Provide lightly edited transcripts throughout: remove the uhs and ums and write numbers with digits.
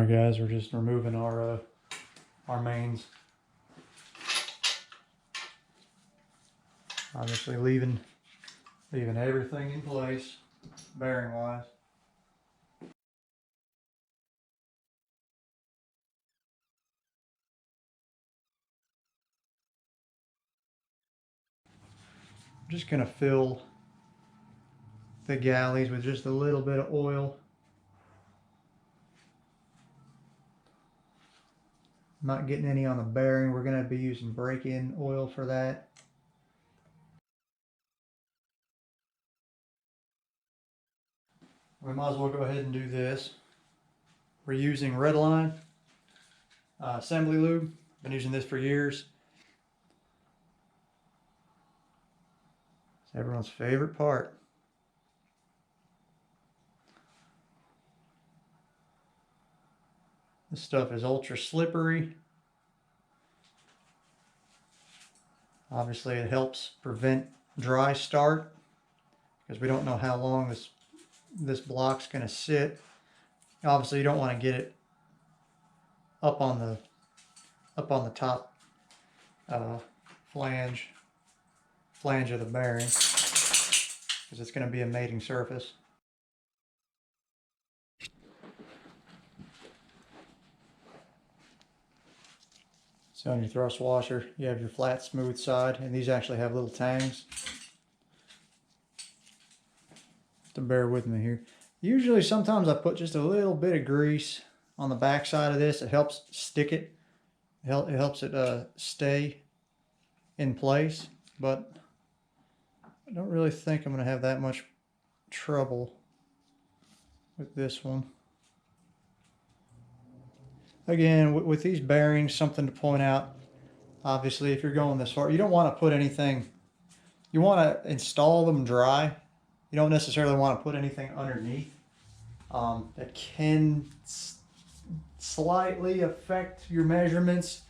Alright guys, we're just removing our mains. Obviously leaving everything in place, bearing wise. I'm just gonna fill the galleys with just a little bit of oil. I'm not getting any on the bearing. We're gonna be using break-in oil for that. We might as well go ahead and do this. We're using Redline assembly lube. Been using this for years. It's everyone's favorite part. This stuff is ultra slippery. Obviously it helps prevent dry start because we don't know how long this block's going to sit. Obviously you don't want to get it up on the top flange of the bearing because it's going to be a mating surface. So on your thrust washer, you have your flat, smooth side, and these actually have little tangs. To bear with me here. Usually, sometimes I put just a little bit of grease on the back side of this. It helps stick it. It helps it stay in place, but I don't really think I'm going to have that much trouble with this one. Again, with these bearings, something to point out, obviously, if you're going this far, you don't want to put anything, you want to install them dry. You don't necessarily want to put anything underneath. That can slightly affect your measurements.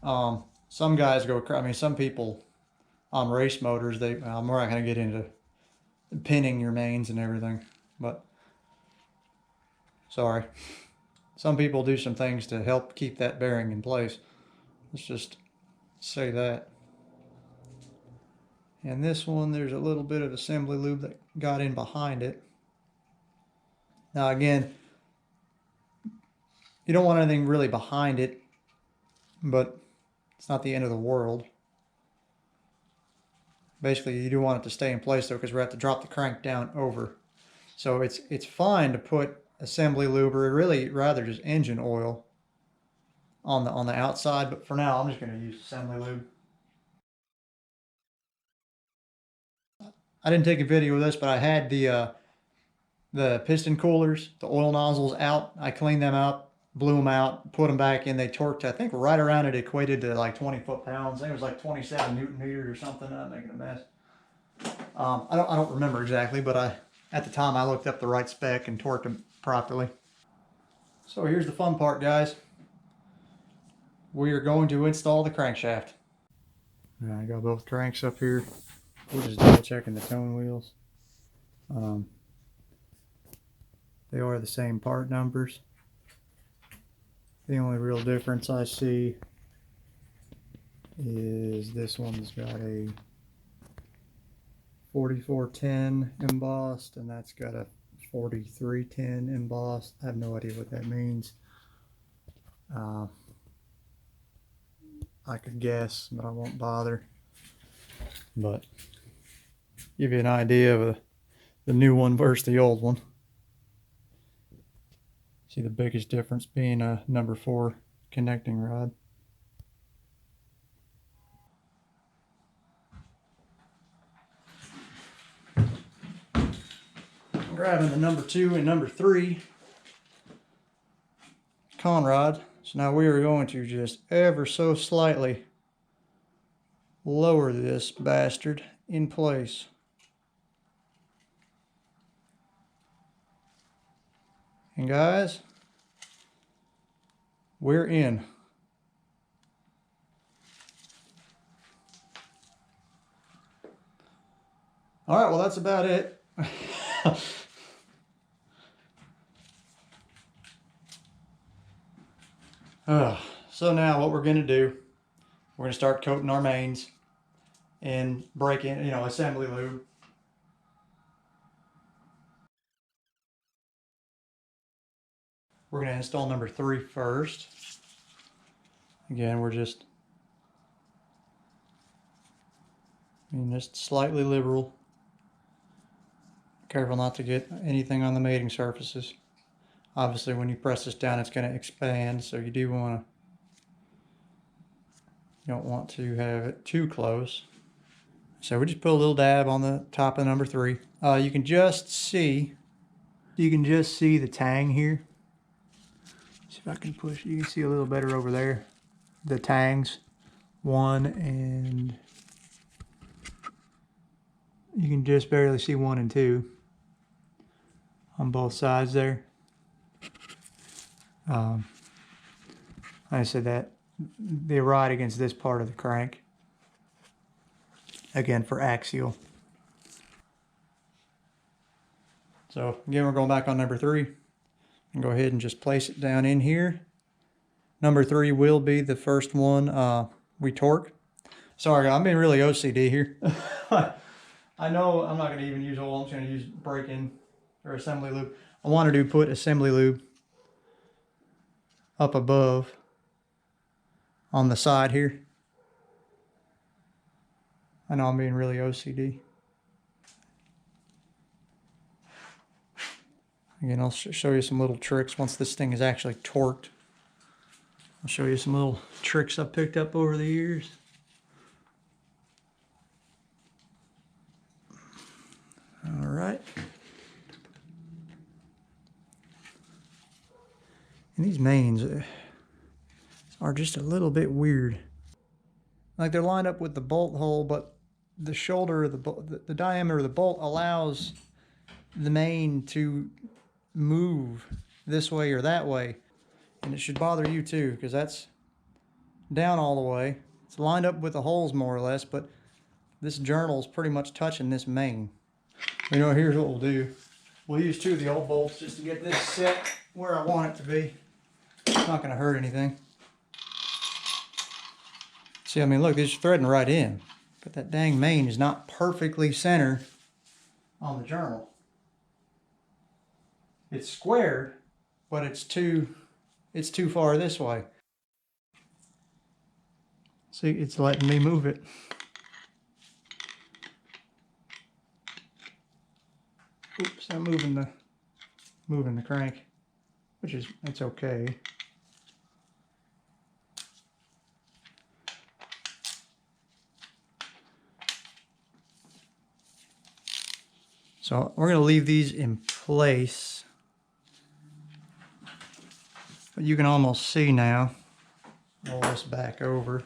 Some guys go, I mean, some people on race motors, I'm not going to get into pinning your mains and everything, but sorry. Some people do some things to help keep that bearing in place. Let's just say that. And this one, there's a little bit of assembly lube that got in behind it. Now again, you don't want anything really behind it, but it's not the end of the world. Basically, you do want it to stay in place though, because we have to drop the crank down over. So it's fine to put assembly lube, or really rather just engine oil on the outside, but for now I'm just going to use assembly lube. I didn't take a video of this, but I had the piston coolers, the oil nozzles out. I cleaned them up, blew them out, put them back in. They torqued, I think right around it equated to like 20 foot-pounds. I think it was like 27 Newton meters or something. I'm making a mess. I don't remember exactly, but at the time I looked up the right spec and torqued them properly. So here's the fun part, guys. We are going to install the crankshaft. I got both cranks up here. We're just double checking the tone wheels. They are the same part numbers. The only real difference I see is this one's got a 4410 embossed, and that's got a 4310 embossed. I have no idea what that means. I could guess, but I won't bother. But give you an idea of the new one versus the old one. See the biggest difference being a number 4 connecting rod. I'm grabbing the number 2 and number 3 con rod. So now we are going to just ever so slightly lower this bastard in place. And guys, we're in. All right, well, that's about it. So now what we're going to do, we're going to start coating our mains and break in, assembly lube. We're going to install number 3 first. Again, we're just slightly liberal. Careful not to get anything on the mating surfaces. Obviously, when you press this down, it's going to expand, so you don't want to have it too close. So we just put a little dab on the top of number 3. You can just see the tang here. See if I can push. You can see a little better over there. The tangs, 1 and you can just barely see 1 and 2 on both sides there. Like I said, that they ride against this part of the crank. Again, for axial. So again, we're going back on number 3. And go ahead and just place it down in here. Number 3 will be the first one we torque. Sorry, I'm being really OCD here. I know I'm not going to even use oil. I'm just going to use break-in or assembly lube. I wanted to put assembly lube up above on the side here. I know I'm being really OCD. Again, I'll show you some little tricks once this thing is actually torqued. I'll show you some little tricks I've picked up over the years. All right. And these mains are just a little bit weird. Like they're lined up with the bolt hole, but the shoulder of the diameter of the bolt allows the main to move this way or that way. And it should bother you too, because that's down all the way. It's lined up with the holes more or less, but this journal is pretty much touching this main. Here's what we'll do. We'll use 2 of the old bolts just to get this set where I want it to be. It's not going to hurt anything. See, look, it's threading right in. But that dang main is not perfectly centered on the journal. It's squared, but it's too far this way. See, it's letting me move it. Oops, I'm moving the crank, it's okay. So we're going to leave these in place. But you can almost see now. Roll this back over.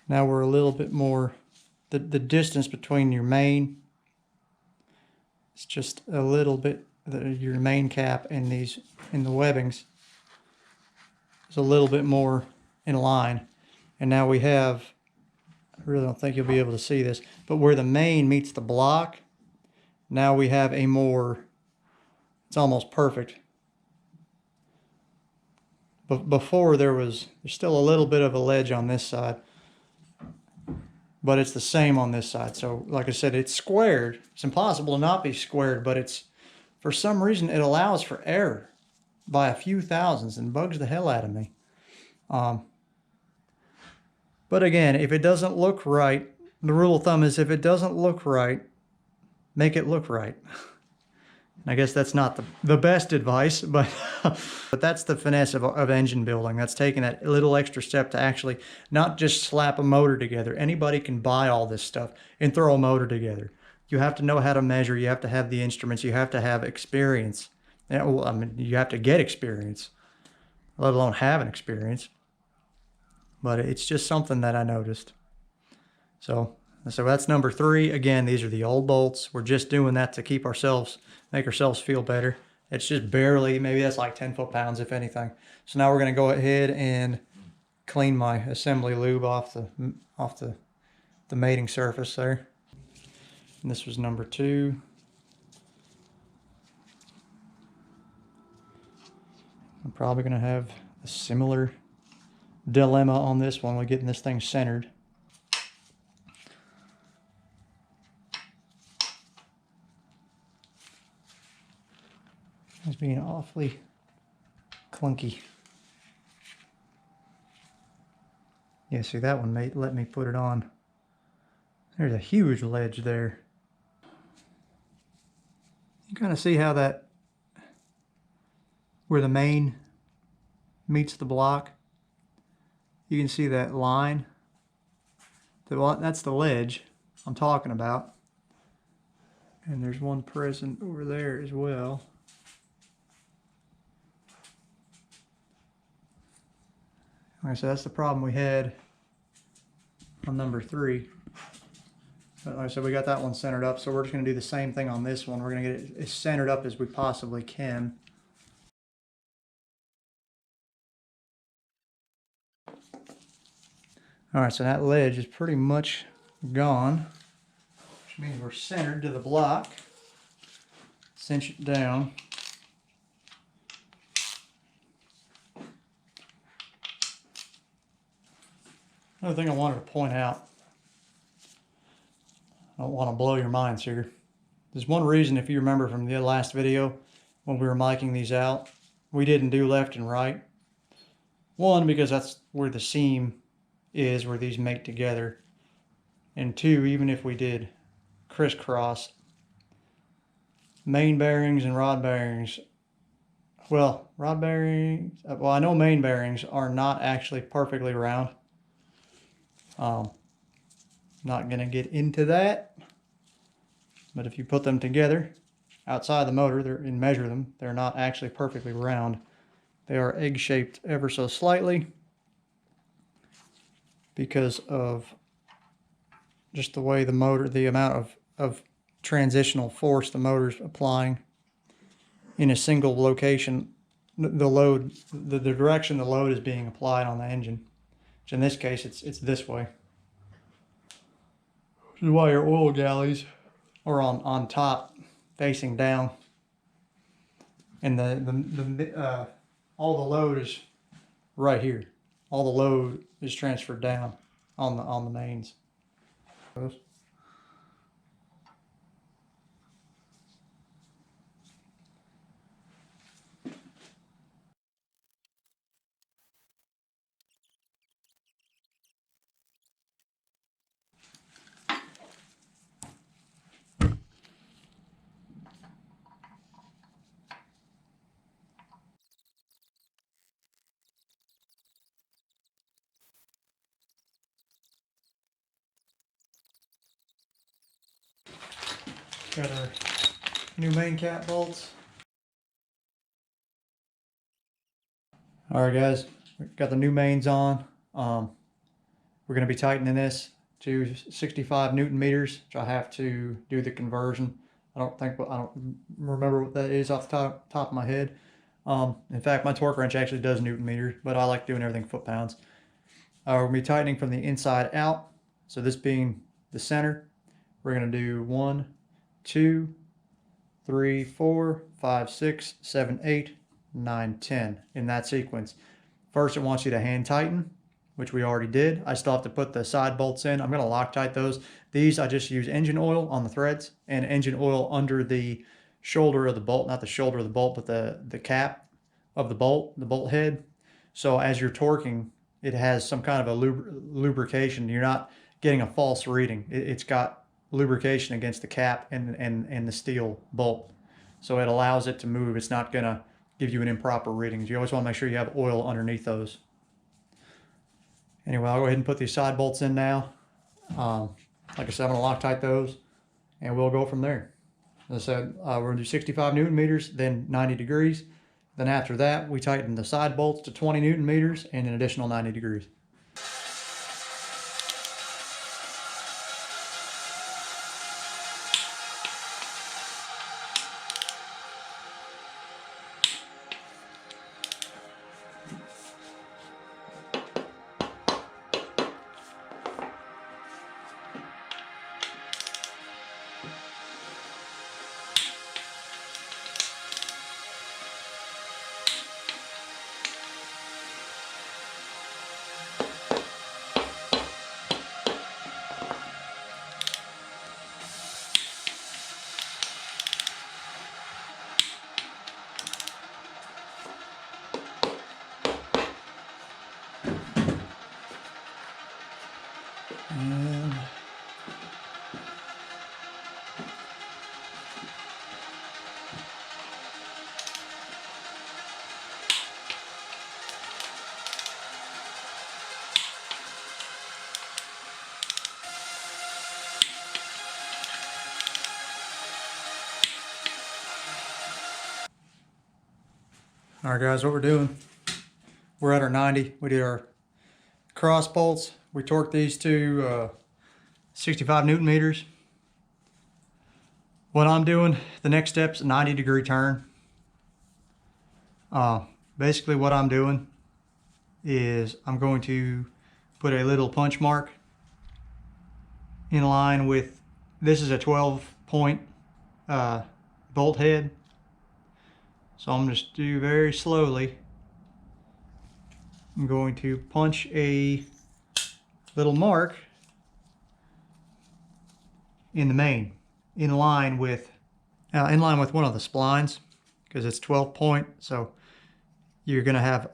Now we're a little bit more, the distance between your main, it's just a little bit, your main cap and the webbings is a little bit more in line. And now we have, I really don't think you'll be able to see this, but where the main meets the block, now we have a more, it's almost perfect. But before there's still a little bit of a ledge on this side, but it's the same on this side. So like I said, it's squared. It's impossible to not be squared, but it's, for some reason, it allows for error by a few thousandths and bugs the hell out of me. But again, if it doesn't look right, the rule of thumb is if it doesn't look right, make it look right. I guess that's not the best advice, but but that's the finesse of engine building. That's taking that little extra step to actually not just slap a motor together. Anybody can buy all this stuff and throw a motor together. You have to know how to measure. You have to have the instruments. You have to have experience. You have to get experience, let alone have an experience. But it's just something that I noticed. So that's number 3. Again, these are the old bolts. We're just doing that to make ourselves feel better. It's just barely, maybe that's like 10 foot-pounds if anything. So now we're going to go ahead and clean my assembly lube off the mating surface there. And this was number 2. I'm probably going to have a similar dilemma on this one with getting this thing centered. It's being awfully clunky. Yeah, see that one mate let me put it on. There's a huge ledge there. You kind of see how that, where the main meets the block, you can see that line. That's the ledge I'm talking about. And there's one present over there as well. Like I said, that's the problem we had on number 3. But like I said, we got that one centered up, so we're just going to do the same thing on this one. We're going to get it as centered up as we possibly can. Alright, so that ledge is pretty much gone, which means we're centered to the block. Cinch it down. Another thing I wanted to point out, I don't want to blow your minds here. There's one reason, if you remember from the last video, when we were miking these out, we didn't do left and right. One, because that's where the seam is, where these mate together. And 2, even if we did crisscross, main bearings and rod bearings, well, rod bearings, well, I know main bearings are not actually perfectly round. Not going to get into that, but if you put them together outside the motor and measure them, they're not actually perfectly round. They are egg-shaped ever so slightly because of just the way the motor, the amount of transitional force the motor's applying in a single location. The load, the direction the load is being applied on the engine, which in this case it's this way. Which is why your oil galleys are on top, facing down, and all the load is right here. All the load is transferred down on the mains. Got our new main cap bolts. Alright guys, we've got the new mains on. We're going to be tightening this to 65 Newton meters, which I have to do the conversion. I don't remember what that is off the top of my head. In fact, my torque wrench actually does Newton meters, but I like doing everything foot pounds. We're going to be tightening from the inside out. So this being the center, we're going to do 1, 2, 3, 4, 5, 6, 7, 8, 9, 10 in that sequence. First, it wants you to hand tighten, which we already did. I still have to put the side bolts in. I'm going to Loctite those. These, I just use engine oil on the threads and engine oil under the shoulder of the bolt, not the shoulder of the bolt, but the cap of the bolt head. So as you're torquing, it has some kind of a lubrication. You're not getting a false reading. It's got lubrication against the cap and the steel bolt. So it allows it to move. It's not going to give you an improper reading. You always want to make sure you have oil underneath those. Anyway, I'll go ahead and put these side bolts in now. Like I said, I'm going to Loctite those, and we'll go from there. As I said, we're going to do 65 Newton meters, then 90 degrees. Then after that, we tighten the side bolts to 20 Newton meters and an additional 90 degrees. And all right, guys, what we're doing, we're at our 90. We did our cross bolts. We torqued these to 65 Newton meters. What I'm doing, the next step's a 90-degree turn. Basically what I'm doing is I'm going to put a little punch mark in line with, this is a 12-point bolt head. So I'm just do very slowly. I'm going to punch a little mark in the main, in line with one of the splines, because it's 12 point. So you're going to have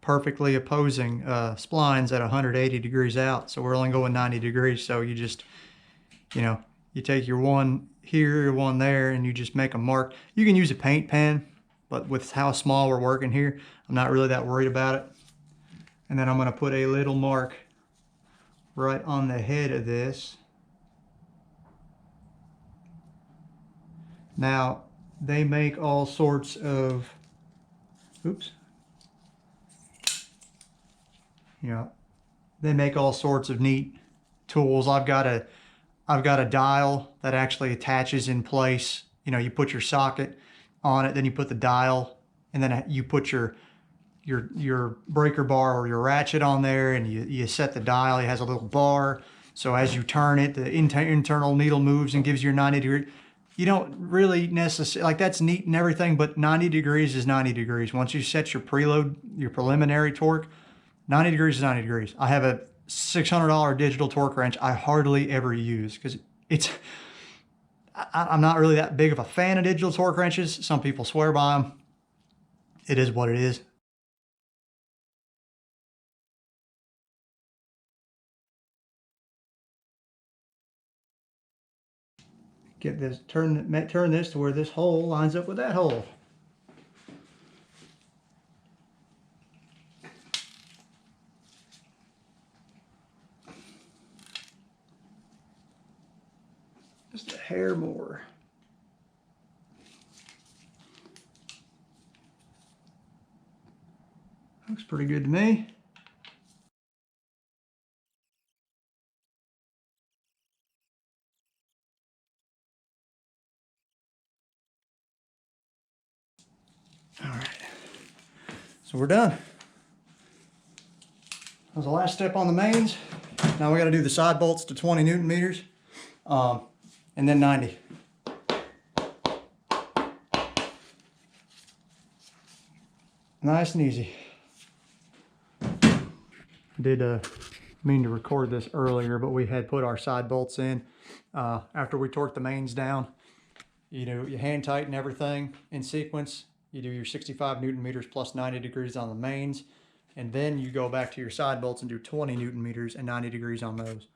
perfectly opposing splines at 180 degrees out. So we're only going 90 degrees. So you just, you take your one here, your one there, and you just make a mark. You can use a paint pen, but with how small we're working here, I'm not really that worried about it. And then I'm going to put a little mark right on the head of this. Now, they make all sorts of, they make all sorts of neat tools. I've got a dial that actually attaches in place. You put your socket on it, then you put the dial, and then you put your breaker bar or your ratchet on there, and you set the dial. It has a little bar, so as you turn it, the internal needle moves and gives you your 90 degree. You don't really necessarily, like, that's neat and everything, but 90 degrees is 90 degrees. Once you set your preload, your preliminary torque, 90 degrees is 90 degrees. I have a $600 digital torque wrench I hardly ever use because I'm not really that big of a fan of digital torque wrenches. Some people swear by them. It is what it is. Get this, turn this to where this hole lines up with that hole. Just a hair more. Looks pretty good to me. All right, so we're done. That was the last step on the mains. Now we got to do the side bolts to 20 Newton meters, and then 90. Nice and easy. I did mean to record this earlier, but we had put our side bolts in after we torqued the mains down. You hand tighten everything in sequence. You do your 65 Newton meters plus 90 degrees on the mains, and then you go back to your side bolts and do 20 Newton meters and 90 degrees on those.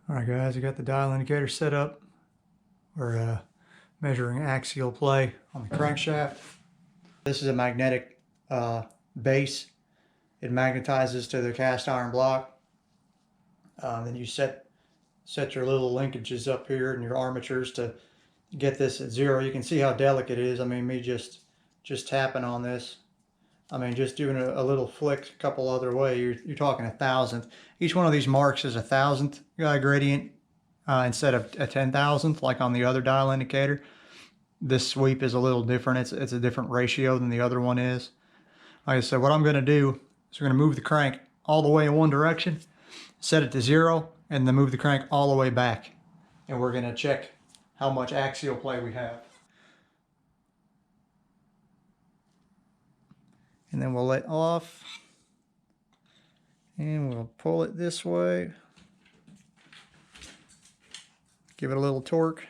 All right, guys, I got the dial indicator set up. We're measuring axial play on the crankshaft. This is a magnetic base. It magnetizes to the cast iron block. Then you set your little linkages up here and your armatures to get this at 0. You can see how delicate it is. I mean, me just tapping on this. I mean, just doing a little flick a couple other way, you're talking 1,000th. Each one of these marks is 1,000th gradient instead of a 10,000th like on the other dial indicator. This sweep is a little different. It's a different ratio than the other one is. Like I said, what I'm going to do is we're going to move the crank all the way in one direction, set it to 0, and then move the crank all the way back. And we're going to check how much axial play we have. And then we'll let off. And we'll pull it this way. Give it a little torque.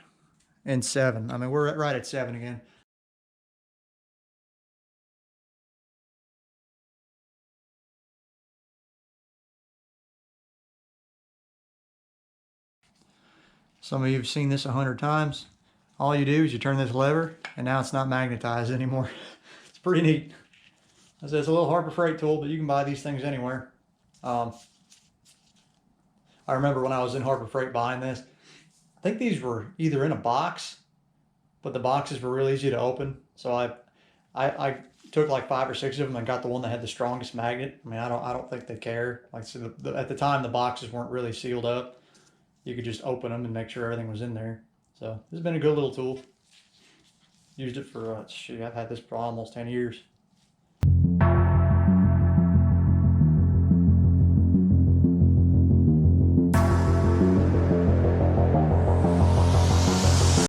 And 7. I mean, we're right at 7 again. Some of you have seen this 100 times. All you do is you turn this lever, and now it's not magnetized anymore. It's pretty neat. I said it's a little Harbor Freight tool, but you can buy these things anywhere. I remember when I was in Harbor Freight buying this, I think these were either in a box, but the boxes were real easy to open. So I took like 5 or 6 of them and got the one that had the strongest magnet. I mean, I don't think they care. Like, so at the time, the boxes weren't really sealed up. You could just open them and make sure everything was in there. So this has been a good little tool. Used it for, shoot, I've had this for almost 10 years.